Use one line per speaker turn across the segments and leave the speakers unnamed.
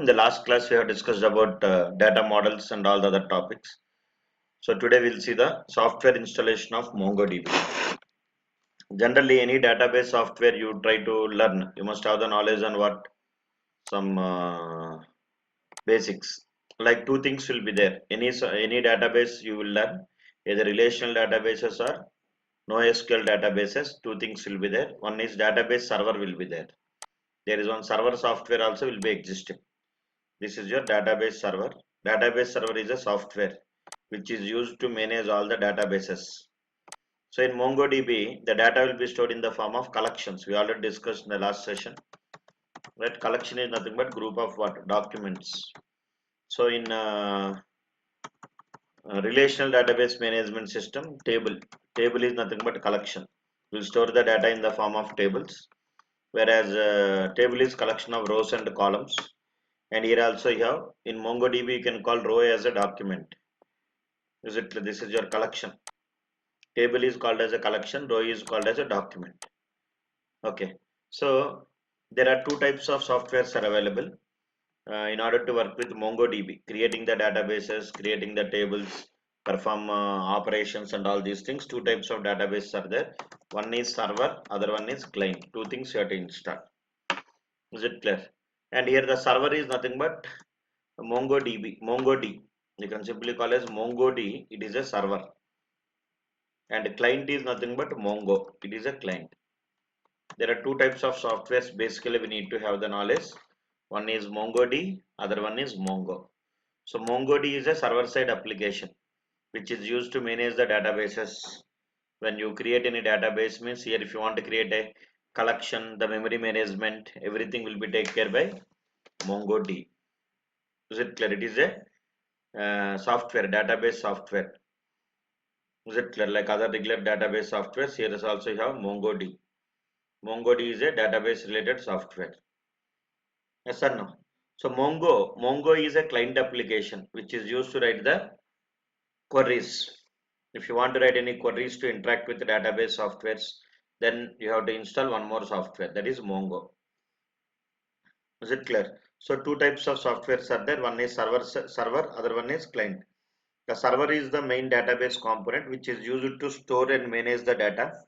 the last class we have discussed about data models and all the other topics. So today we'll see the software installation of MongoDB. Generally, any database software you try to learn, you must have the knowledge on what some basics. Like two things will be there. Any database you will learn, either relational databases or NoSQL databases. Two things will be there. One is database server will be there. There is one server software also will be existing. This is your database server. Database server is a software which is used to manage all the databases. So in MongoDB, the data will be stored in the form of collections. We already discussed in the last session. Right? Collection is nothing but group of what? Documents. So in relational database management system, table is nothing but collection. We'll store the data in the form of tables, whereas table is collection of rows and columns. And here also you have in MongoDB you can call row as a document. This is your collection. Table is called as a collection, row is called as a document. Okay, so there are two types of softwares are available in order to work with MongoDB, creating the databases, creating the tables, perform operations and all these things. Two types of databases are there. One is server, other one is client. Two things you have to install. Is it clear? And here the server is nothing but MongoDB, MongoD. You can simply call as MongoD. It is a server. And client is nothing but Mongo. It is a client. There are two types of softwares. Basically, we need to have the knowledge. One is MongoD, other one is Mongo. So MongoD is a server-side application which is used to manage the databases. When you create any database, means here if you want to create a collection, the memory management, everything will be taken care by MongoD. Is it clear? It is a software, database software. Is it clear? Like other regular database softwares, here is also you have MongoD. MongoD is a database related software. Yes or no? So Mongo is a client application which is used to write the queries. If you want to write any queries to interact with the database softwares, then you have to install one more software, that is Mongo. Is it clear? So two types of softwares are there. One is server, other one is client. The server is the main database component which is used to store and manage the data.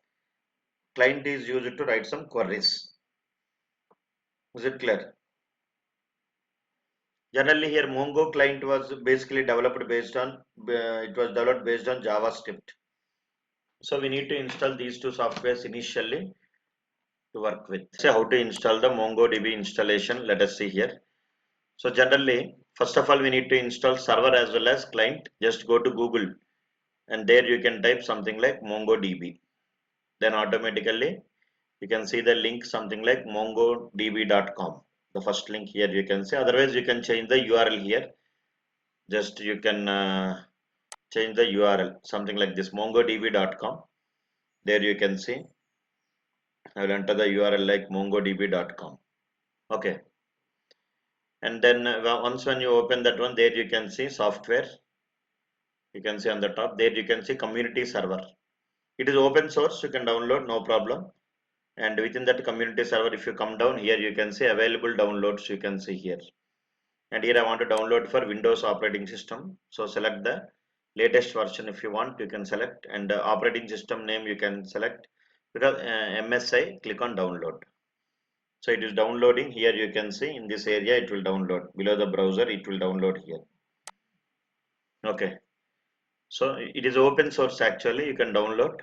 Client is used to write some queries. Is it clear? Generally here Mongo client was basically developed based on JavaScript. So we need to install these two softwares initially to work with. So how to install the MongoDB installation? Let us see here. So generally, first of all, we need to install server as well as client. Just go to Google and there you can type something like MongoDB. Then automatically you can see the link something like mongodb.com. The first link here you can see. Otherwise you can change the URL here. Just you can change the URL something like this, mongodb.com. There you can see. I will enter the URL like mongodb.com. Okay. And then once when you open that one, there you can see software. You can see on the top there you can see community server. It is open source, you can download, no problem. And within that community server, if you come down here, you can see available downloads. You can see here. And here I want to download for Windows operating system. So select the latest version if you want. You can select, and operating system name you can select. Because MSI, click on download. So it is downloading. Here you can see in this area it will download. Below the browser it will download here. Okay. So it is open source actually. You can download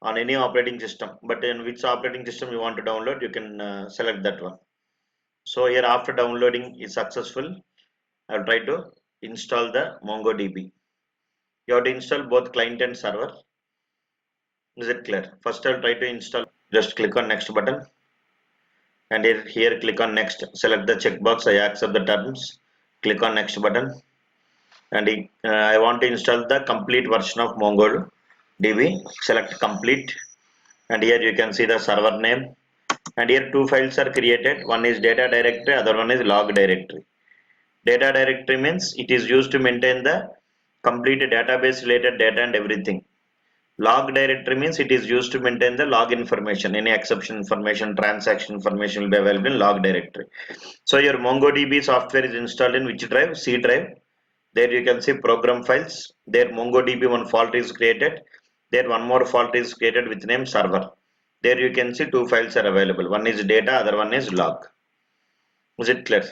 on any operating system. But in which operating system you want to download, you can select that one. So here after downloading is successful, I will try to install the MongoDB. You have to install both client and server. Is it clear? First I will try to install. Just click on next button. And here click on next. Select the checkbox. I accept the terms. Click on next button. And I want to install the complete version of MongoDB. Select complete. And here you can see the server name. And here two files are created. One is data directory, other one is log directory. Data directory means it is used to maintain the complete database related data and everything. Log directory means it is used to maintain the log information. Any exception information, transaction information will be available in log directory. So your MongoDB software is installed in which drive? C drive. There you can see program files. There MongoDB one fault is created. There one more fault is created with name server. There you can see two files are available. One is data, other one is log. Is it clear?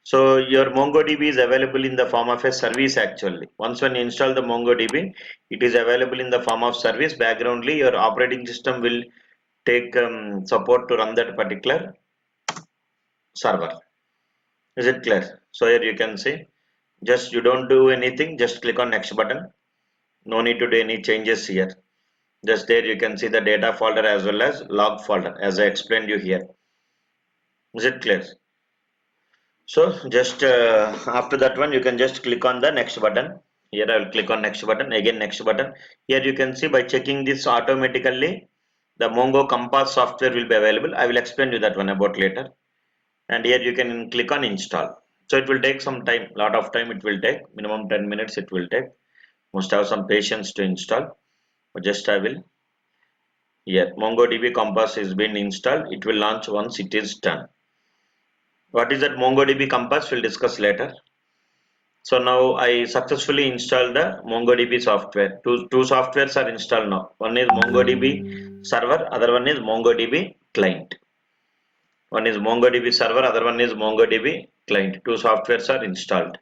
So your MongoDB is available in the form of a service actually. Once when you install the MongoDB, it is available in the form of service. Backgroundly, your operating system will take support to run that particular server. Is it clear? So here you can see, just you don't do anything, just click on next button. No need to do any changes here. Just there you can see the data folder as well as log folder as I explained you here. Is it clear? So just after that one you can just click on the next button. Here I will click on next button, again next button. Here you can see by checking this automatically the Mongo Compass software will be available. I will explain you that one about later. And here you can click on install. So it will take some time, lot of time it will take, minimum 10 minutes it will take. Must have some patience to install. But just I will, here MongoDB Compass is been installed. It will launch once it is done. What is that MongoDB Compass? We'll discuss later. So now I successfully installed the MongoDB software. Two softwares are installed now. One is MongoDB server, other one is MongoDB client. One is MongoDB server, other one is MongoDB client. Two softwares are installed.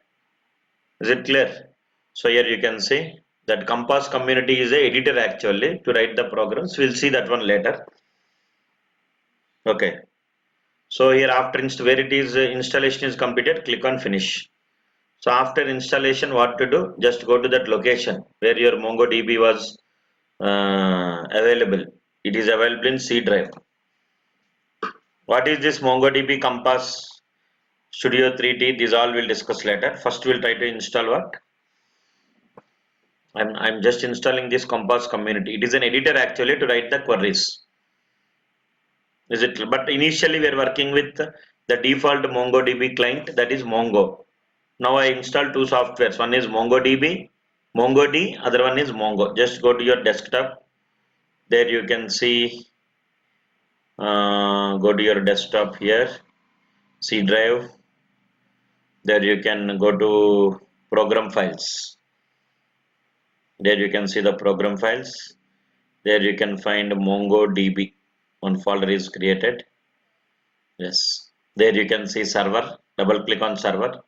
Is it clear? So here you can see that Compass community is a editor actually to write the programs. We'll see that one later. Okay. So here after where it is installation is completed, click on finish. So after installation, what to do? Just go to that location where your MongoDB was available. It is available in C drive. What is this MongoDB Compass Studio 3T? These all will discuss later. First, we'll try to install what? I'm just installing this Compass community. It is an editor actually to write the queries. Is it? But initially we are working with the default MongoDB client, that is Mongo. Now I installed two softwares. One is MongoDB, MongoD, other one is Mongo. Just go to your desktop. There you can see. Go to your desktop here. C drive. There you can go to program files. There you can see the program files. There you can find MongoDB. One folder is created. Yes. There you can see server. Double click on server.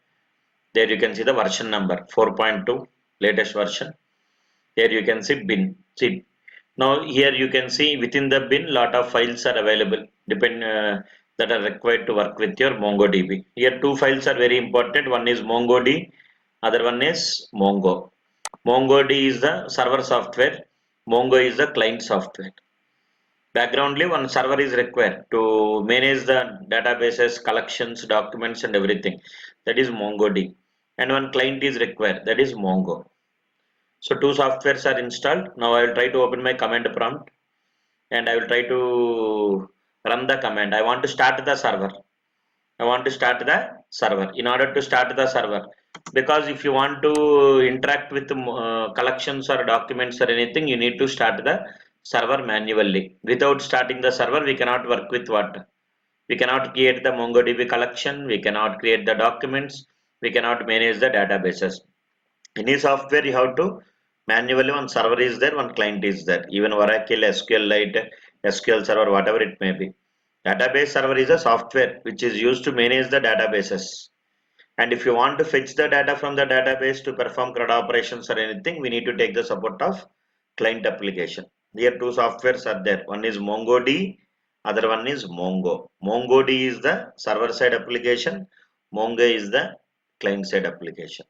There you can see the version number 4.2 latest version. Here you can see bin. See, now here you can see within the bin lot of files are available that are required to work with your MongoDB. Here two files are very important. One is MongoD, other one is Mongo. MongoD is the server software. Mongo is the client software. Backgroundly one server is required to manage the databases, collections, documents and everything. That is MongoD. And one client is required. That is Mongo. So two softwares are installed. Now I will try to open my command prompt and I will try to run the command. I want to start the server. I want to start the server. In order to start the server, because if you want to interact with collections or documents or anything, you need to start the server manually. Without starting the server, we cannot work with what? We cannot create the MongoDB collection. We cannot create the documents. We cannot manage the databases. Any software you have to manually, one server is there, one client is there. Even Oracle, SQLite, SQL Server, whatever it may be. Database server is a software which is used to manage the databases. And if you want to fetch the data from the database to perform CRUD operations or anything, we need to take the support of client application. Here two softwares are there. One is MongoD, other one is Mongo. MongoD is the server side application. Mongo is the client side application.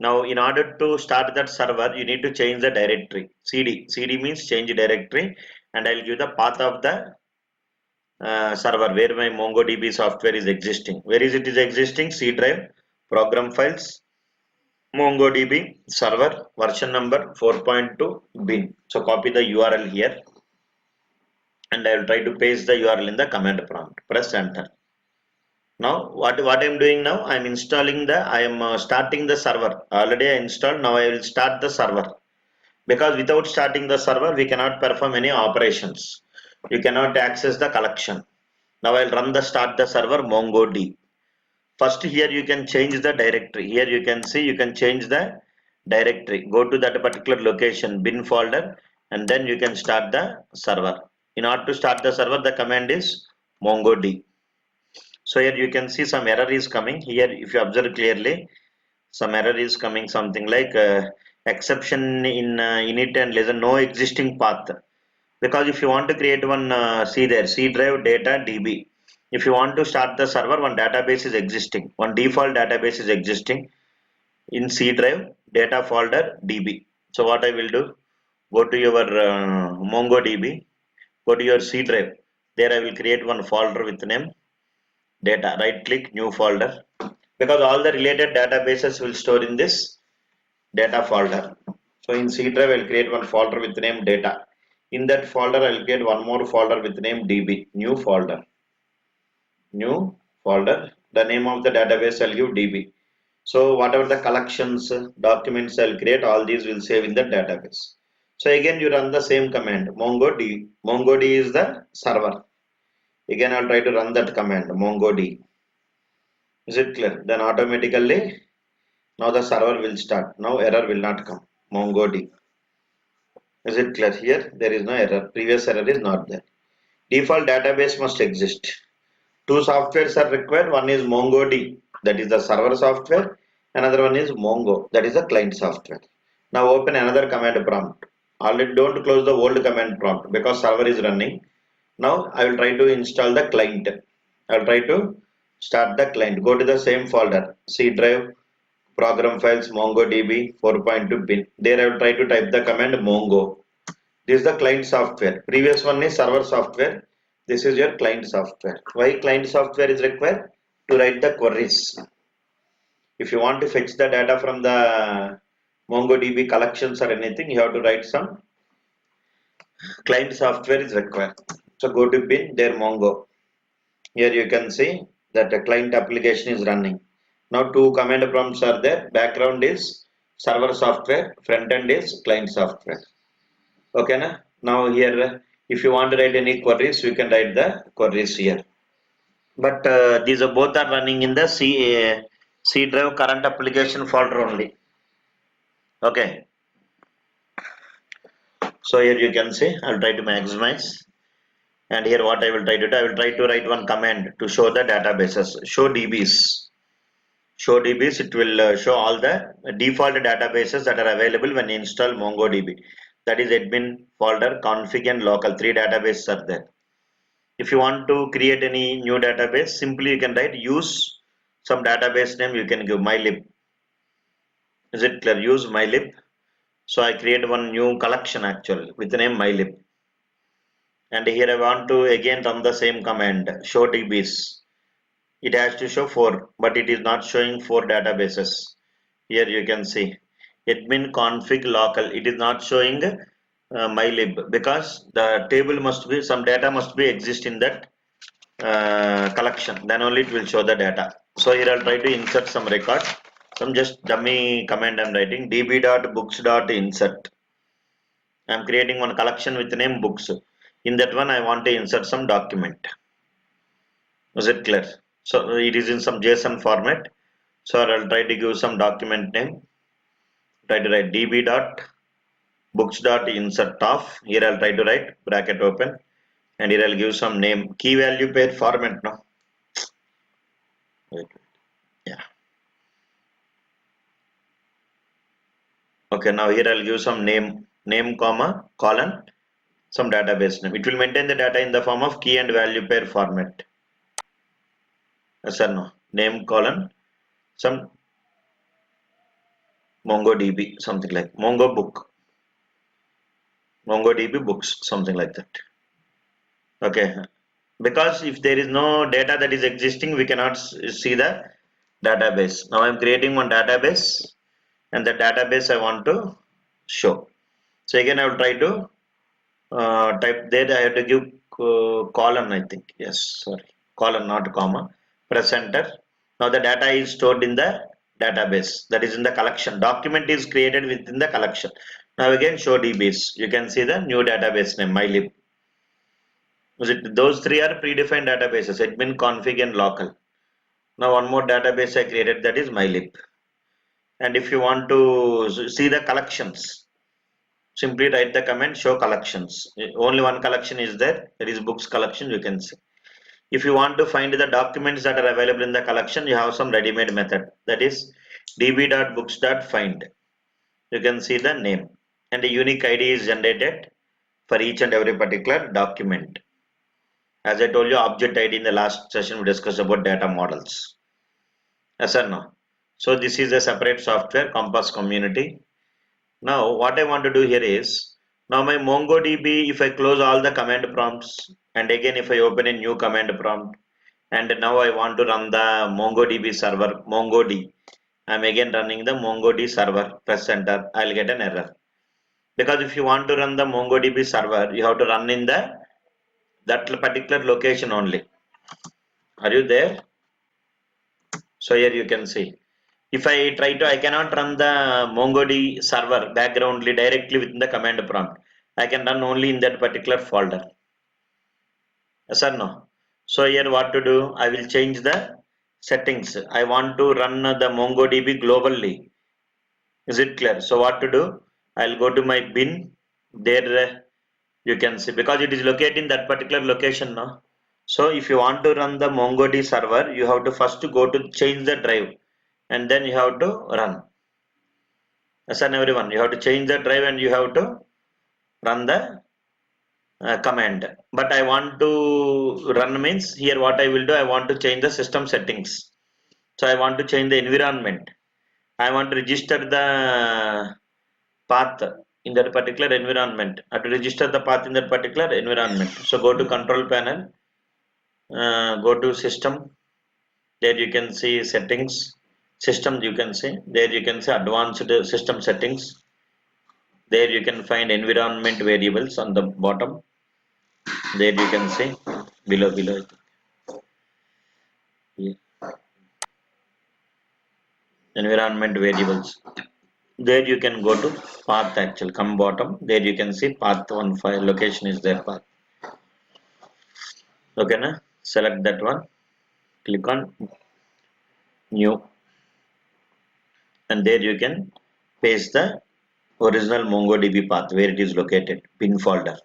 Now, in order to start that server, you need to change the directory. CD. CD means change directory, and I'll give the path of the server where my MongoDB software is existing. Where is it is existing? C drive, program files, MongoDB server, version number 4.2 bin. So copy the URL here, and I will try to paste the URL in the command prompt. Press enter. Now what I'm doing now, I'm installing the, I am starting the server. Already I installed. Now I will start the server. because without starting the server we cannot perform any operations. You cannot access the collection. Now I'll run the start the server MongoD. First here you can change the directory. Here you can see you can change the directory. Go to that particular location bin folder and then you can start the server. In order to start the server, the command is MongoD. So here you can see some error is coming. Here if you observe clearly, some error is coming, something like exception in init and listen, no existing path. Because if you want to create one, see there, C drive data DB. If you want to start the server, one database is existing, one default database is existing in C drive data folder DB. So what I will do, go to your MongoDB, go to your C drive. There I will create one folder with name data. Right click new folder, because all the related databases will store in this data folder. So in C drive I'll create one folder with name data. In that folder I'll create one more folder with name DB. New folder. The name of the database I'll give DB. So whatever the collections, documents I'll create, all these will save in the database. So again you run the same command MongoD. MongoD is the server. Again I'll try to run that command MongoD. Is it clear? Then automatically now the server will start. Now error will not come. MongoD. Is it clear? Here there is no error. Previous error is not there. Default database must exist. Two softwares are required. One is MongoD, that is the server software. Another one is Mongo, that is the client software. Now open another command prompt. Already don't close the old command prompt because server is running. Now I will try to install the client. I will try to start the client. Go to the same folder, C drive, program files, MongoDB 4.2 bin. There I will try to type the command Mongo. This is the client software. Previous one is server software. This is your client software. Why client software is required? To write the queries. If you want to fetch the data from the MongoDB collections or anything, you have to write some client software is required. So go to bin, there Mongo. Here you can see that the client application is running. Now two command prompts are there. Background is server software, front end is client software. Okay, na? Now here, if you want to write any queries, you can write the queries here. But these are both are running in the C drive current application folder only. Okay. So here you can see, I'll try to maximize. And here what I will try to do, I will try to write one command to show the databases. Show DBs. Show DBs, it will show all the default databases that are available when you install MongoDB. That is admin folder, config and local. Three databases are there. If you want to create any new database, simply you can write use some database name, you can give mylib. Is it clear? Use mylib. So I create one new collection actually with the name mylib. And here I want to again run the same command, show DBs. It has to show 4, but it is not showing 4 databases. Here you can see admin config local. It is not showing mylib because the table must be, some data must be exist in that collection, then only it will show the data. So here I'll try to insert some record, some just dummy command I'm writing, db.books.insert. I'm creating one collection with the name books. In that one I want to insert some document. Is it clear? So it is in some JSON format. So I'll try to give some document name. Try to write db.books.insert of. Here I'll try to write bracket open, and here I'll give some name, key value pair format. No, wait. Yeah. Okay, now here I'll give some name comma colon some database name. It will maintain the data in the form of key and value pair format. Yes or no? Name colon some MongoDB, something like Mongo book, MongoDB books, something like that. Okay, because if there is no data that is existing, we cannot see the database. Now I'm creating one database, and the database I want to show. So again I will try to type there. I have to give colon, I think. Yes, sorry, colon, not comma. Press enter. Now the data is stored in the database, that is in the collection. Document is created within the collection. Now again show DBs. You can see the new database name mylib. Those three are predefined databases, admin, config and local. Now one more database I created, that is mylib. And if you want to see the collections, simply write the command show collections. Only one collection is there, that is books collection, you can see. If you want to find the documents that are available in the collection, you have some ready-made method, that is db.books.find. You can see the name and a unique ID is generated for each and every particular document. As I told you, object ID in the last session we discussed about data models. Yes or no? So this is a separate software, Compass Community. Now what I want to do here is, now my MongoDB, if I close all the command prompts and again if I open a new command prompt and now I want to run the MongoDB server, MongoD. I'm again running the MongoDB server, press enter, I'll get an error. Because if you want to run the MongoDB server, you have to run in that particular location only. Are you there? So here you can see. If I try to, I cannot run the MongoDB server backgroundly directly within the command prompt. I can run only in that particular folder. Yes or no? So here what to do? I will change the settings. I want to run the MongoDB globally. Is it clear? So what to do? I'll go to my bin. There you can see, because it is located in that particular location now. So if you want to run the MongoDB server, you have to first go to change the drive and then you have to run. Yes, and everyone, you have to change the drive and you have to run the command. But I want to run means here what I will do, I want to change the system settings. So I want to change the environment. I want to register the path in that particular environment. I have to register the path in that particular environment. So go to control panel, go to system. There you can see settings. System you can see. There you can see advanced system settings. There you can find environment variables on the bottom. There you can see below. Yeah. Environment variables. There you can go to path actual. Come bottom. There you can see path one file location is there path. Okay, na? Select that one. Click on new, and there you can paste the original MongoDB path where it is located. Bin folder.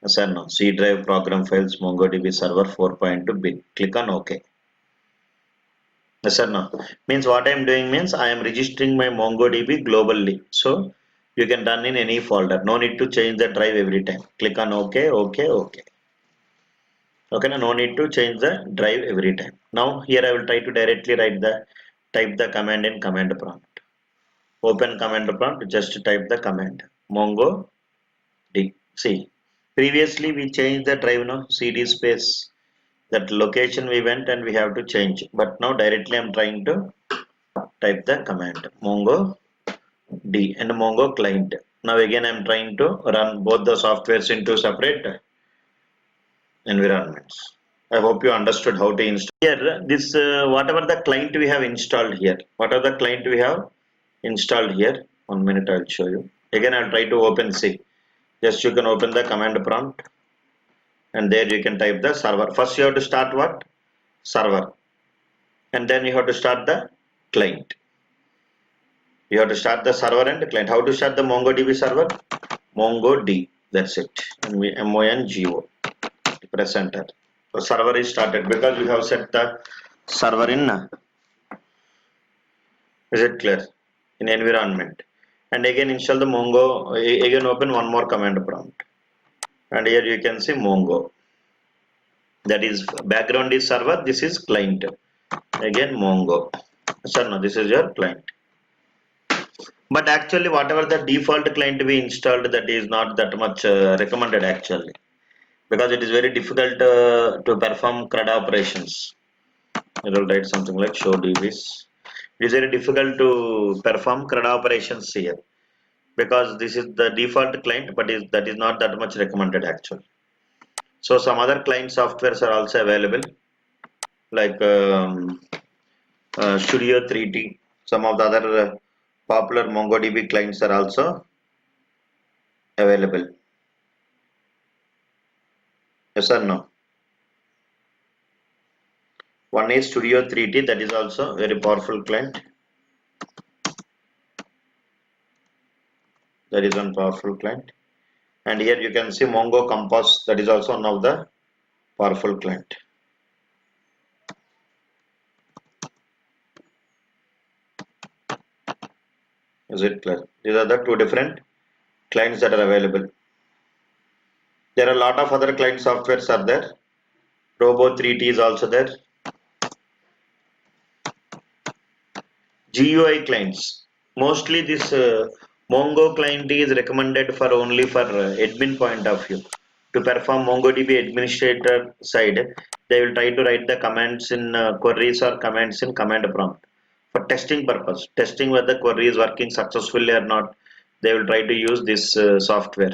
Yes or no? C drive program files MongoDB server 4.2 bin. Click on OK. Yes or no? Means what I am doing means I am registering my MongoDB globally. So you can run in any folder. No need to change the drive every time. Click on OK. Okay, no need to change the drive every time. Now here I will try to directly type the command in command prompt. Open command prompt, just type the command mongo d. See, previously we changed the drive now, cd space, that location we went and we have to change. But now directly I'm trying to type the command mongo d and mongo client. Now again I'm trying to run both the softwares into separate environments. I hope you understood how to install. Here, this whatever the client we have installed here, whatever the client we have installed here. 1 minute, I'll show you. Again, I'll try to open C. Just you can open the command prompt, and there you can type the server. First, you have to start what? Server, and then you have to start the client. You have to start the server and the client. How to start the MongoDB server? MongoD. That's it. MONGO. Press enter. So server is started because we have set the server in. Is it clear? In environment. And again install the Mongo. Again open one more command prompt. And here you can see Mongo. That is background is server. This is client. Again Mongo. So no, this is your client. But actually, whatever the default client we installed, that is not that much recommended actually, because it is very difficult to perform CRUD operations. I will write something like show DBs. It is very difficult to perform CRUD operations here because this is the default client, but that is not that much recommended actually. So some other client softwares are also available, like Studio 3T. Some of the other popular MongoDB clients are also available? Yes or no? One is Studio 3T, that is also very powerful client. That is one powerful client. And here you can see Mongo Compass, that is also one of the powerful client. Is it clear? These are the two different clients that are available. There are a lot of other client softwares are there. Robo 3T is also there. GUI clients. Mostly this Mongo client is recommended for only for admin point of view. To perform MongoDB administrator side, they will try to write the commands in queries or commands in command prompt. For testing purpose, testing whether the query is working successfully or not, they will try to use this software.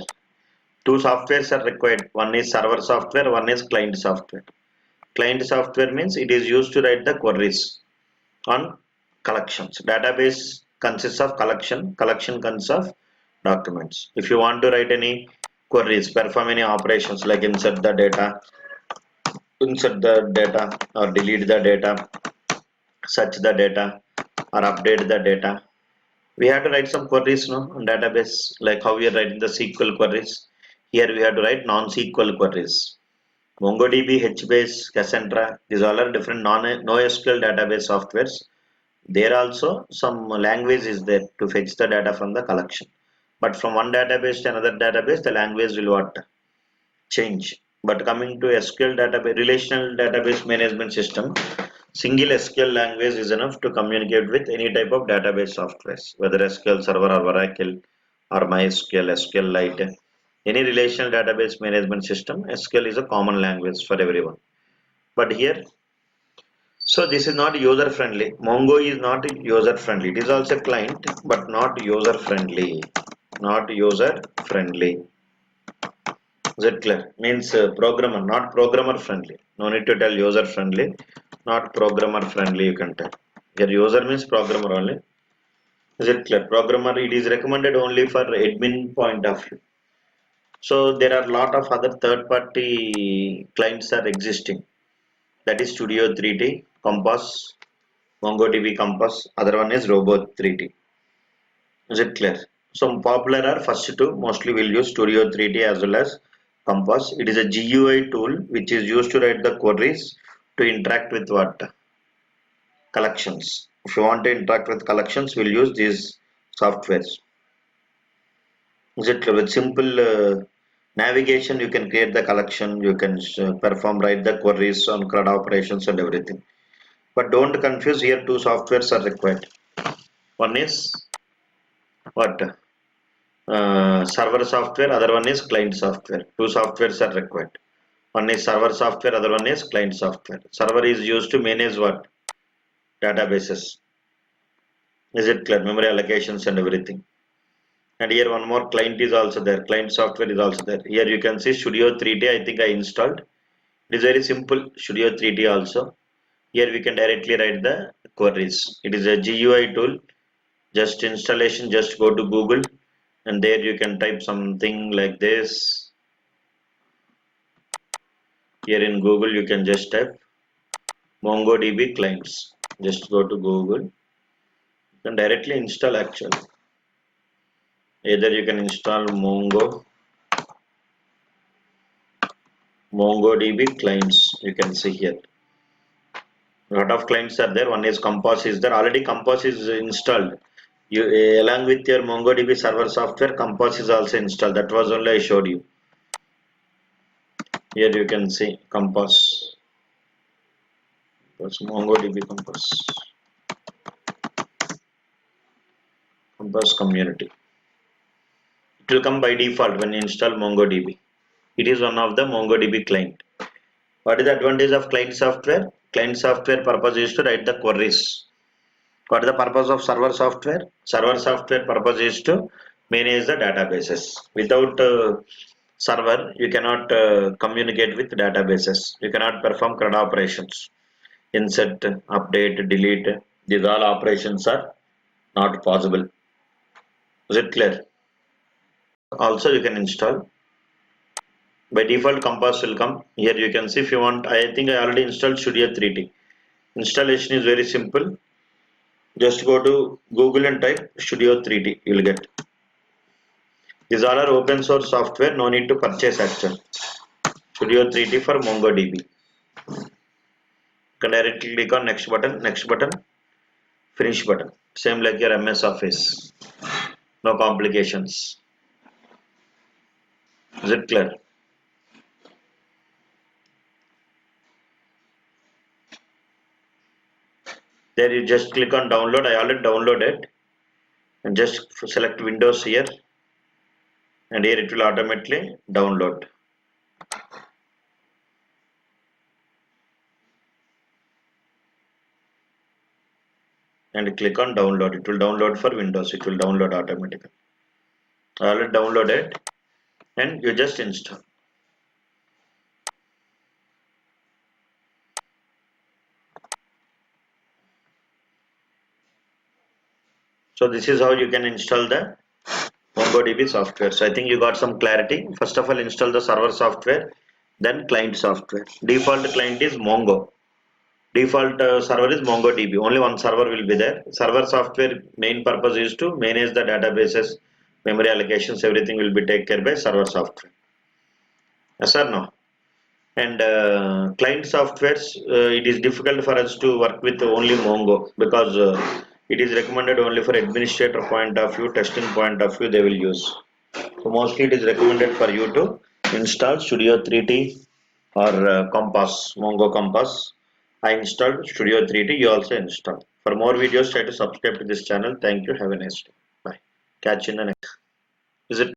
Two softwares are required. One is server software, one is client software. Client software means it is used to write the queries on collections. Database consists of collection. Collection consists of documents. If you want to write any queries, perform any operations like insert the data or delete the data, search the data or update the data. We have to write some queries no, on database like how we are writing the SQL queries. Here we have to write non-SQL queries. MongoDB, HBase, Cassandra, these all are different NoSQL database softwares. There also some language is there to fetch the data from the collection. But from one database to another database, the language will what? Change. But coming to SQL database, relational database management system, single SQL language is enough to communicate with any type of database softwares, whether SQL Server or Oracle or MySQL, SQLite. Any relational database management system, SQL is a common language for everyone. But here, so this is not user friendly. Mongo is not user friendly. It is also client, but not user friendly. Not user friendly. Is it clear? Means programmer, not programmer friendly. No need to tell user friendly, not programmer friendly. You can tell. Here user means programmer only. Is it clear? Programmer, it is recommended only for admin point of view. So there are a lot of other third-party clients are existing. That is Studio 3T, Compass, MongoDB Compass. Other one is Robo 3T. Is it clear? Some popular are first two. Mostly we'll use Studio 3T as well as Compass. It is a GUI tool which is used to write the queries to interact with what? Collections. If you want to interact with collections, we'll use these softwares. Is it clear? With simple navigation, you can create the collection, you can perform, write the queries on CRUD operations and everything. But don't confuse here, two softwares are required. One is what? Server software, other one is client software. Two softwares are required. One is server software, other one is client software. Server is used to manage what? Databases. Is it clear? Memory allocations and everything. And here one more client is also there. Client software is also there. Here you can see Studio 3T. I think I installed. It is very simple. Studio 3T also. Here we can directly write the queries. It is a GUI tool. Just installation. Just go to Google, and there you can type something like this. Here in Google you can just type MongoDB clients. Just go to Google. You can directly install actually. Either you can install MongoDB clients. You can see here. A lot of clients are there. One is Compass is there. Already Compass is installed. You along with your MongoDB server software, Compass is also installed. That was only I showed you. Here you can see Compass. That's MongoDB Compass community. It will come by default when you install MongoDB. It is one of the MongoDB client. What is the advantage of client software? Client software purpose is to write the queries. What is the purpose of server software? Server software purpose is to manage the databases. Without server, you cannot communicate with databases. You cannot perform CRUD operations. Insert, update, delete. These all operations are not possible. Is it clear? also you can install. By default Compass will come. Here you can see if you want. I think I already installed Studio 3D. Installation is very simple. Just go to Google and type Studio 3D. You will get. These all are open source software. No need to purchase actual. Studio 3D for MongoDB. You can directly click on next button, finish button. Same like your MS Office. No complications. Is it clear? There you just click on download. I already downloaded and just select Windows here, and here it will automatically download. And click on download. It will download for Windows. It will download automatically. I already downloaded, and you just install. So this is how you can install the MongoDB software. So I think you got some clarity. First of all, install the server software, then client software. Default client is Mongo. Default server is MongoDB. Only one server will be there. Server software main purpose is to manage the databases, memory allocations, everything will be taken care by server software. Yes or no? And client softwares, it is difficult for us to work with only Mongo because it is recommended only for administrator point of view, testing point of view they will use. So mostly it is recommended for you to install Studio 3D or Compass, Mongo Compass. I installed Studio 3D, you also install. For more videos, try to subscribe to this channel. Thank you. Have a nice day. Bye. Catch you in the next. Is it